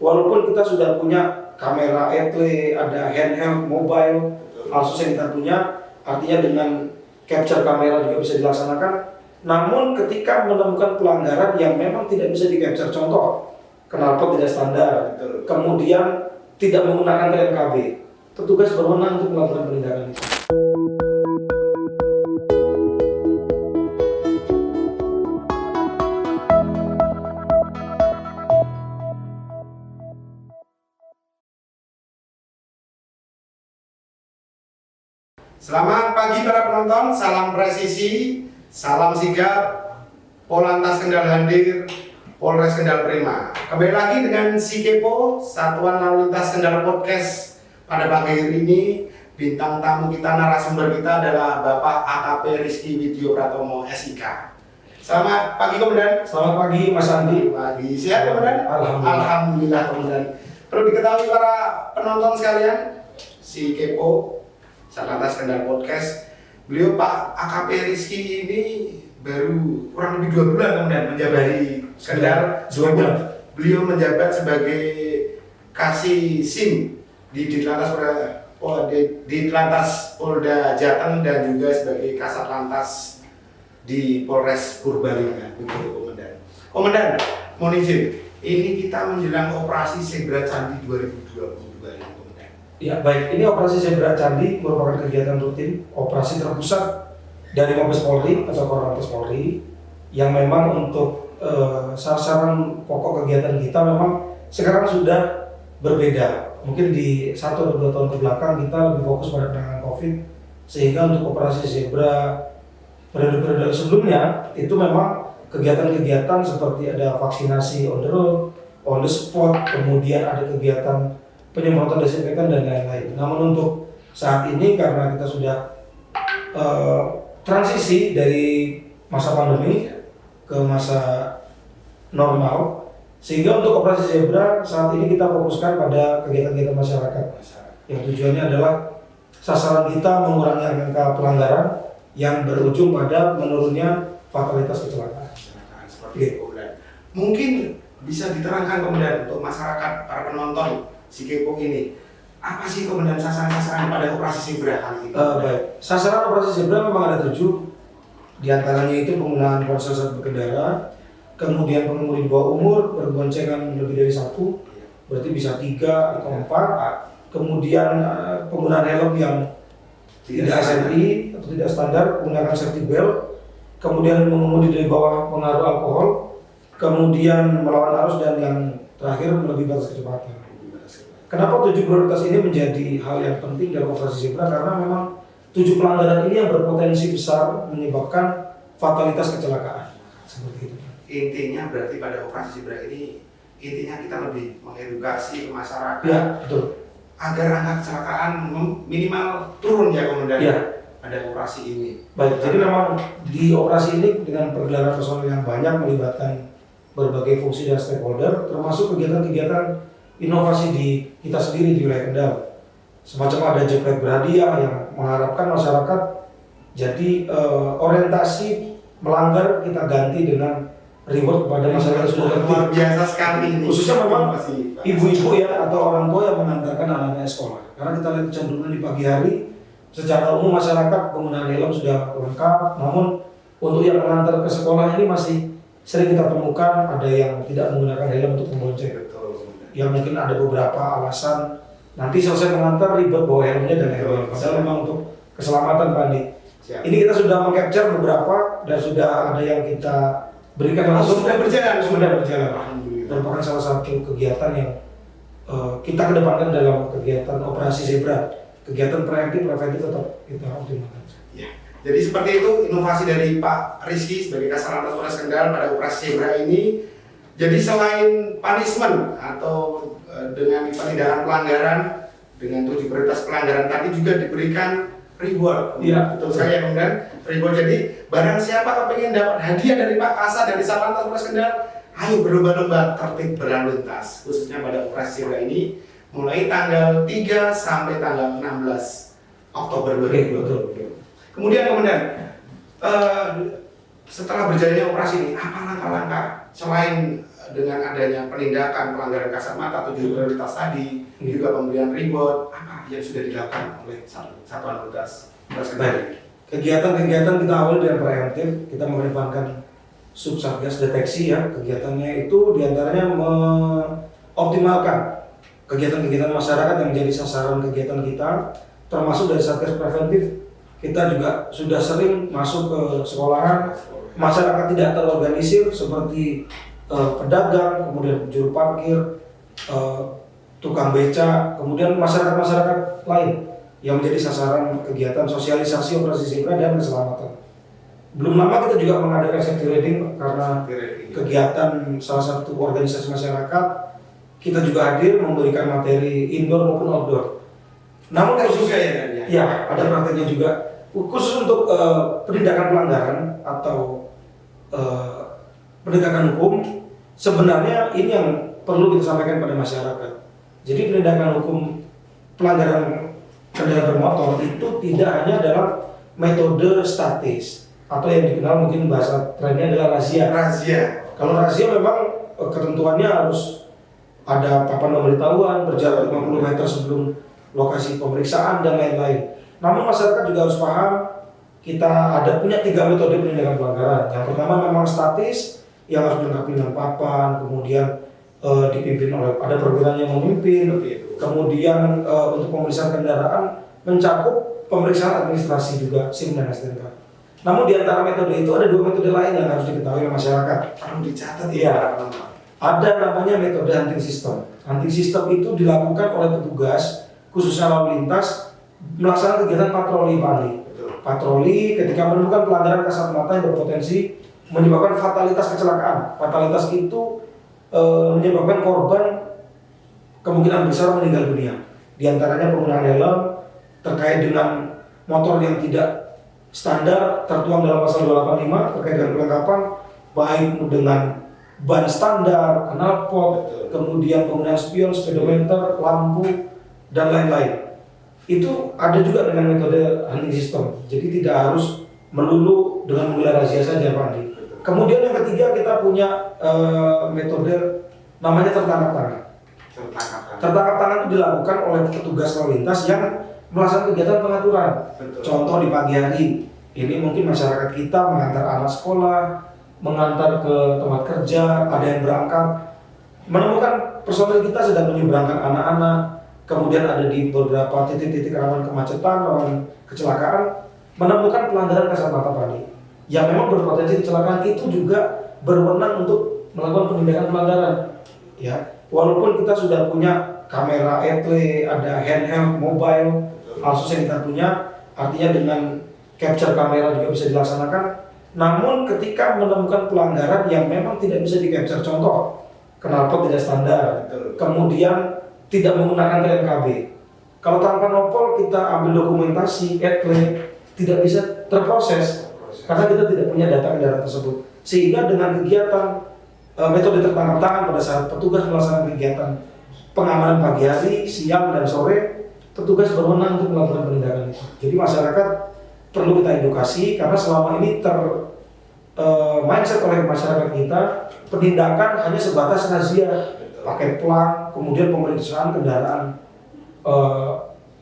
walaupun kita sudah punya kamera etle, ada handheld, mobile, alat yang kita punya, artinya dengan capture kamera juga bisa dilaksanakan. Namun ketika menemukan pelanggaran yang memang tidak bisa di-capture, contoh knalpot tidak standar, kemudian tidak menggunakan TNKB, petugas berwenang untuk melakukan penindakan itu. Selamat pagi para penonton, salam presisi, salam sigap, Polantas Kendal hadir, Polres Kendal Prima. Kembali lagi dengan Si Kepo, Satuan Lalu Lintas Kendal Podcast. Pada pagi hari ini, bintang tamu kita, narasumber kita adalah Bapak AKP Rizky Widyo Pratomo, SIK. Selamat pagi Komandan. Selamat pagi Mas Andi. Pagi, sehat Komandan? Alhamdulillah Komandan. Perlu diketahui para penonton sekalian, Si Kepo, Satlantas Kendal Podcast, beliau Pak AKP Rizky ini baru kurang lebih 2 bulan kemudian menjabat Kendal. 2 bulan. Beliau menjabat sebagai Kasih SIM di Ditlantas Polda Jateng dan juga sebagai Kasat Lantas di Polres Purbalingga. Begitu Komandan. Komandan, mohon izin, ini kita menjelang operasi Zebra Candi 2022 ini. Ya baik, ini operasi Zebra Candi merupakan kegiatan rutin operasi terpusat dari Mabes Polri atau Korlantas Polri yang memang untuk sasaran pokok kegiatan kita memang sekarang sudah berbeda. Mungkin di 1 atau 2 tahun ke belakang kita lebih fokus pada penanganan COVID, sehingga untuk operasi Zebra periode-periode sebelumnya itu memang kegiatan-kegiatan seperti ada vaksinasi on the road, on the spot, kemudian ada kegiatan penyemprotan desinfektan dan lain-lain. Namun untuk saat ini karena kita sudah transisi dari masa pandemi ke masa normal, sehingga untuk operasi Zebra saat ini kita fokuskan pada kegiatan-kegiatan masyarakat yang tujuannya adalah sasaran kita mengurangi angka pelanggaran yang berujung pada menurunnya fatalitas kecelakaan. Mungkin bisa diterangkan kemudian untuk masyarakat, para penonton Si Kepo ini, apa sih kemudian sasaran-sasaran pada operasi Zebra kali ini? Baik, sasaran operasi Zebra memang ada 7. Di antaranya itu penggunaan ponsel saat berkendara, kemudian pengemudi di bawah umur berboncengan lebih dari 1, berarti bisa 3 atau 4. Kemudian penggunaan helm yang tidak SNI atau tidak standar, menggunakan safety belt, kemudian mengemudi dari bawah pengaruh alkohol, kemudian melawan arus, dan yang terakhir melebihi batas kecepatan. Kenapa 7 prioritas ini menjadi hal yang penting dalam operasi Zebra? Karena memang 7 pelanggaran ini yang berpotensi besar menyebabkan fatalitas kecelakaan. Seperti itu. Intinya berarti pada operasi Zebra ini, intinya kita lebih mengedukasi ke masyarakat. Ya, betul. Agar angka kecelakaan minimal turun ya kemudian pada operasi ini. Baik, jadi memang di operasi ini dengan pergelaran personel yang banyak melibatkan berbagai fungsi dan stakeholder, termasuk kegiatan-kegiatan inovasi di kita sendiri di wilayah Kendal. Semacam ada jepret berhadiah yang mengharapkan masyarakat jadi orientasi melanggar kita ganti dengan reward kepada masyarakat yang luar biasa sekali ini. Khususnya memang ibu-ibu ya atau orang tua yang mengantarkan anaknya sekolah. Karena kita lihat kecenderungan di pagi hari, secara umum masyarakat penggunaan helm sudah lengkap, namun untuk yang mengantar ke sekolah ini masih sering kita temukan ada yang tidak menggunakan helm untuk membonceng. Ya mungkin ada beberapa alasan, nanti selesai mengantar ribet bawa helmnya dan lain-lain. Padahal memang untuk keselamatan Pak Andi. Ini kita sudah meng-capture beberapa dan sudah ada yang kita berikan langsung. Sudah berjalan. Merupakan salah satu kegiatan yang kita kedepankan dalam kegiatan operasi Zebra. Kegiatan preventif tetap kita optimalkan. Ya. Jadi seperti itu inovasi dari Pak Rizky sebagai Kasat Lantas Polres Kendal pada operasi Zebra ini. Jadi selain punishment atau dengan penindakan pelanggaran dengan 7 prioritas pelanggaran tadi juga diberikan reward. Iya, betul sekali ya kemudian reward. Jadi barang siapa kepengen dapat hadiah dari Pak Kasat dari Satlantas Polres Kendal, ayo berlomba-lomba tertib berlalu lintas khususnya pada operasi Zebra ini mulai tanggal 3 sampai tanggal 16 Oktober 2020. Kemudian setelah berjalannya operasi ini, apa langkah-langkah selain dengan adanya penindakan pelanggaran kasat mata 7 prioritas tadi, juga pemberian reward, apa yang sudah dilakukan oleh Satuan Polres Kendal? Kegiatan-kegiatan kita awali dengan preemptif, kita mengedepankan Subsatgas deteksi ya. Kegiatannya itu diantaranya mengoptimalkan kegiatan-kegiatan masyarakat yang menjadi sasaran kegiatan kita, termasuk dari Satgas preventif. Kita juga sudah sering masuk ke sekolahan, masyarakat tidak terorganisir seperti pedagang, kemudian juru parkir, tukang beca, kemudian masyarakat-masyarakat lain yang menjadi sasaran kegiatan sosialisasi operasi zebra dan keselamatan. Belum lama kita juga mengadakan safety riding karena kegiatan salah satu organisasi masyarakat, kita juga hadir memberikan materi indoor maupun outdoor. Namun khusus ya ada prakteknya juga khusus untuk penindakan pelanggaran atau penegakan hukum. Sebenarnya ini yang perlu kita sampaikan pada masyarakat. Jadi penindakan hukum pelanggaran kendaraan bermotor itu tidak hanya dalam metode statis atau yang dikenal mungkin bahasa trennya adalah razia. Kalau razia memang ketentuannya harus ada papan pemberitahuan berjarak 50 meter sebelum lokasi pemeriksaan dan lain-lain. Namun masyarakat juga harus paham kita punya 3 metode penindakan pelanggaran. Yang pertama memang statis yang harus dilengkapi dengan papan, kemudian dipimpin oleh ada perwira yang memimpin, kemudian untuk pemeriksaan kendaraan mencakup pemeriksaan administrasi juga SIM dan STNK. Namun di antara metode itu ada 2 metode lain yang harus diketahui oleh masyarakat. Perlu dicatat ya. Ada namanya metode hunting system. Hunting system itu dilakukan oleh petugas khususnya lalu lintas melaksanakan kegiatan patroli Pak. Patroli ketika menemukan pelanggaran kasat mata yang berpotensi menyebabkan fatalitas kecelakaan. Fatalitas itu menyebabkan korban kemungkinan besar meninggal dunia. Di antaranya penggunaan helm terkait dengan motor yang tidak standar tertuang dalam pasal 285 terkait dengan kelengkapan baik dengan ban standar, knalpot, kemudian penggunaan spion, speedometer, lampu dan lain-lain. Itu ada juga dengan metode hunting system. Jadi tidak harus melulu dengan menggelar razia saja Pak Andi. Kemudian yang ketiga kita punya metode namanya tertangkap tangan. Tertangkap tangan itu dilakukan oleh petugas lalu lintas yang melaksanakan kegiatan pengaturan. Contoh di pagi hari, ini mungkin masyarakat kita mengantar anak sekolah, mengantar ke tempat kerja, ada yang berangkat, menemukan personel kita sedang menyeberangkan anak-anak, kemudian ada di beberapa titik-titik rawan kemacetan, rawan kecelakaan, menemukan pelanggaran kasat mata tadi yang memang berpotensi kecelakaan, itu juga berwenang untuk melakukan penindakan pelanggaran. Ya, walaupun kita sudah punya kamera etle, ada handheld, mobile, asus yang kita punya, artinya dengan capture kamera juga bisa dilaksanakan. Namun ketika menemukan pelanggaran yang memang tidak bisa di-capture, contoh knalpot tidak standar, kemudian tidak menggunakan TNKB. Kalau tanpa nopol kita ambil dokumentasi, etle, tidak bisa terproses karena kita tidak punya data kendaraan tersebut. Sehingga dengan kegiatan metode tertangkap tangan pada saat petugas melaksanakan kegiatan pengamanan pagi hari, siang dan sore, petugas berwenang untuk melakukan penindakan itu. Jadi masyarakat perlu kita edukasi karena selama ini mindset oleh masyarakat kita penindakan hanya sebatas razia, pakai pelang, kemudian pemeriksaan kendaraan,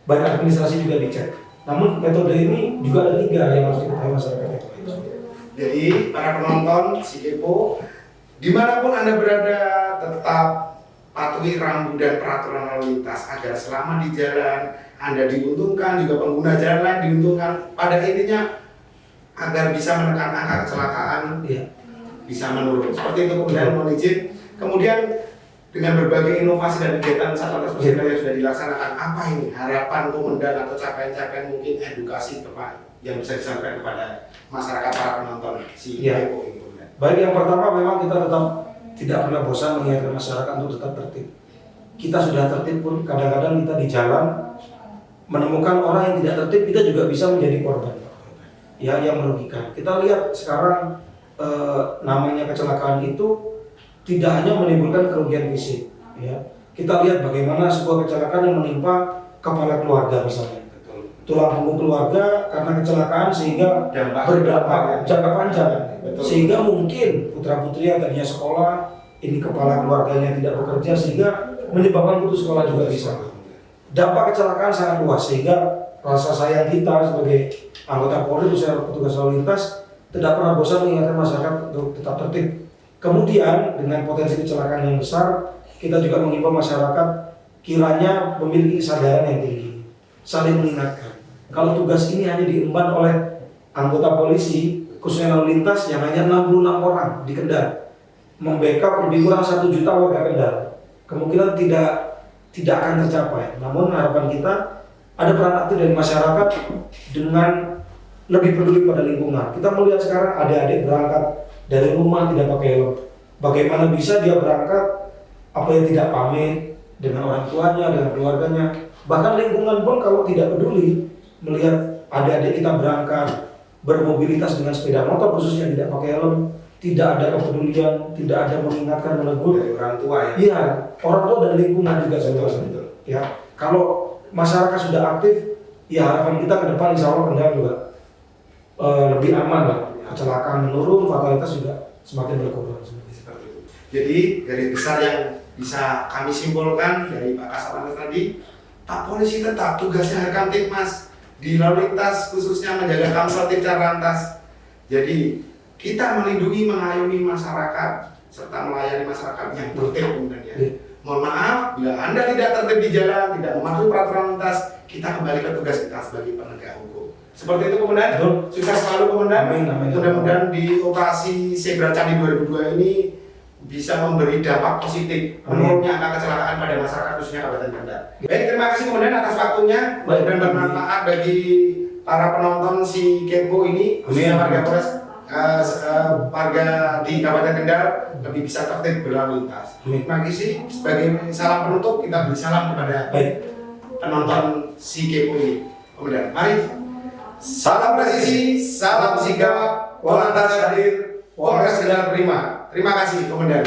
baik administrasi juga dicek. Namun metode ini juga ada 3 yang harus diketahui masyarakat. Jadi para penonton si Kepo, dimanapun Anda berada, tetap patuhi rambu dan peraturan lalu lintas agar selama di jalan Anda diuntungkan, juga pengguna jalan lain diuntungkan. Pada intinya agar bisa menekan angka kecelakaan, bisa menurun. Seperti itu. Kemudian mohon izin, kemudian dengan berbagai inovasi dan kegiatan Satlantas Persebaya yang sudah dilaksanakan, apa ini harapan komandan atau capaian-capaian mungkin edukasi Bapak yang bisa disampaikan kepada masyarakat para penonton si Kepo ini? Baik, yang pertama memang kita tetap tidak pernah bosan mengingatkan masyarakat untuk tetap tertib. Kita sudah tertib pun kadang-kadang kita di jalan menemukan orang yang tidak tertib, kita juga bisa menjadi korban. Ya, yang merugikan. Kita lihat sekarang namanya kecelakaan itu tidak hanya menimbulkan kerugian fisik. Ya, kita lihat bagaimana sebuah kecelakaan yang menimpa kepala keluarga misalnya, tulang punggung keluarga karena kecelakaan sehingga berdampak jangka panjang. Sehingga mungkin putra putri yang tadinya sekolah ini kepala keluarganya tidak bekerja sehingga menyebabkan putus sekolah juga bisa. Dampak kecelakaan sangat luas sehingga rasa sayang kita sebagai anggota Polri khususnya petugas lalu lintas tidak pernah bosan mengingatkan masyarakat untuk tetap tertib. Kemudian dengan potensi kecelakaan yang besar, kita juga mengimbau masyarakat kiranya memiliki kesadaran yang tinggi, saling mengingatkan. Kalau tugas ini hanya diemban oleh anggota polisi khususnya lalu lintas yang hanya 66 orang di Kendal, membackup lebih kurang 1 juta warga Kendal, kemungkinan tidak akan tercapai. Namun harapan kita ada peran aktif dari masyarakat dengan lebih peduli pada lingkungan. Kita melihat sekarang adik-adik berangkat dari rumah tidak pakai helm. Bagaimana bisa dia berangkat apa yang tidak pamit dengan orang tuanya, dengan keluarganya. Bahkan lingkungan pun kalau tidak peduli melihat adik-adik kita berangkat bermobilitas dengan sepeda motor khususnya tidak pakai helm, tidak ada kepedulian, tidak ada mengingatkan, menegur Dari orang tua ya. Iya, orang tua dan lingkungan juga betul. Ya, kalau masyarakat sudah aktif, ya harapan kita ke depan insya Allah Kendal juga lebih aman lah. Kecelakaan menurun, fatalitas juga semakin berkurang. Seperti itu. Jadi garis besar yang bisa kami simpulkan dari Pak Kasat tadi, Pak Polisi tetap tugasnya rekam Tipmas di lalu lintas khususnya menjaga Kamsel Lantas. Jadi kita melindungi, mengayomi masyarakat serta melayani masyarakat yang tertib kemudian ya. Mohon maaf bila Anda tidak tertib di jalan, tidak mematuhi peraturan lintas, kita kembali ke tugas kita sebagai penegak hukum. Seperti itu Komandan. Sukses selalu Komandan. Mudah-mudahan di operasi Zebra Candi 2002 ini bisa memberi dampak positif menurunnya angka kecelakaan pada masyarakat khususnya Kabupaten Kendal. Baik, terima kasih Komandan atas waktunya dan bermanfaat bagi para penonton si Kepo ini khususnya warga Polres warga di Kabupaten Kendal lebih bisa tertib berlalu lintas. Terima kasih. Sebagai salam penutup kita beri salam kepada penonton si Kepo ini. Komandan, mari. Salam presisi, salam sigap, Polantas hadir, Polres Kendal Prima. Terima kasih Komandan.